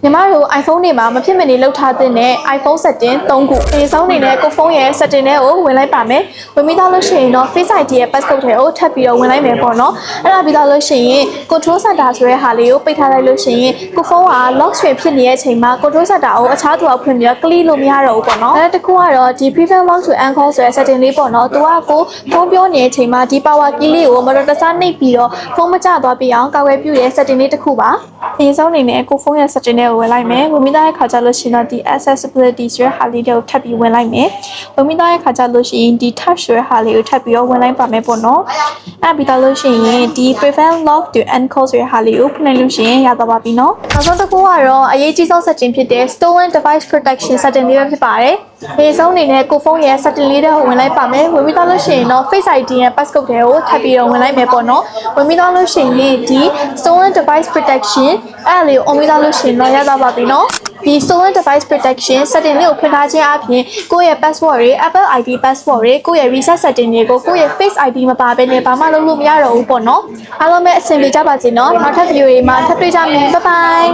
ညီမတို့ iPhone တွေမှာမဖြစ်မနေလောက်ထားတဲ့ iPhone setting 3ခုအရင်ဆုံးအနေနဲ့ကိုဖုန်းရဲ့ setting တွေကိုဝင်လိုက်ပါမယ်ဝင်ပြီးသားလို့ရှိရင်တော့ Face ID ရဲ့ passcode တွေကိုထပ်ပြီးတော့ဝင်လိုက်မယ်ပေါ့နော်အဲ့ဒါပြီးသားလို့ရှိရင် control center ဆိုတဲ့ဟာလေးကိုပိတ်ထားလိုက်လို့ရှိရင်ကိုဖုန်းက lock screen ဖြစ်နေတဲ့အချိန်မှာ control center ကိုအခြားသူကဖွင့်ပြီးတော့ click လို့မရတော့ဘူးပေါ့နော်အဲ့ဒါတခုကတော့ဒီ prevent lock to uncall ဆိုတဲ့ setting လေးပေါ့နော်သူကကိုဖုန်းပြောနေတဲ့အချိန်မှာဒီ power key လေးကိုမတော်တဆနှိပ်ပြီးတော့ဖုန်းမကျသွားပြအောင်ကာကွယ်ပြုတဲ့ setting လေးတစ်ခုပါအရင်ဆုံးအနေနဲ့ကိုဖုန်းရဲ့ setting တွေကိုဝင်လိုက်မယ်ဝင်ပြီးသားရဲ့ခါကျလို့ရှိရင်တော့ဒီ accessibility ဆိုတဲ့ဟာလေးတွေကိုထပ်ပြီးဝင်လိုက်မယ်ဝင်ပြီးသားရဲ့ခါကျလို့ရှိရင်ဒီ touch ဆိုတဲ့ဟာလေးကိုထပ်ပြီးတော့ဝင်လိုက်ပါမယ်ပေါ့နော်အဲ့ပြီးသားလို့ရှိရင်ဒီ prevent lock to uncall ဆိုတဲ့ဟာလေးကိုဖွင့်လိုက်လို့ရှိရင်ရသွားပါပြီနော်နောက်ဆုံးတစ်ခုကတော့အရေးကြီးဆုံး setting ဖြစ်တဲ့ stolen device protection setting လေးပဲဖြစ်ပါတယ်ဒီဆုံးအနေနဲ့ကိုဖုန်းရဲ့ setting လေးတွေကိုဝင်လိုက်ပါမယ်ဝင်ပြီးသားလို့ရှိရင်တော့ Face ID ရဲ့ passcode တွေကိုထပ်ပြီးတော့ဝင်လိုက်မယ်ပေါ့နော်ဝင်ပြီးသားလို့ရှိရင်ဒီ stolen device protection အဲ့လေးကို on ပြီးသားလို့ရှိရင်တော့ရသွားပါပြီနော်ဒီ stolen device protection setting လေးကိုဖွင့်ထားခြင်းအပြင်ကိုယ့်ရဲ့ password တွေ Apple ID password တွေကိုယ့်ရဲ့ reset setting တွေကိုကိုယ့်ရဲ့ Face ID မပါဘဲနဲ့ဘာမှလုပ်လို့မရတော့ဘူးပေါ့နော်အားလုံးပဲအဆင်ပြေကြပါစေနော်နောက်ထပ် video တွေမှာထပ်တွေ့ကြမယ် bye bye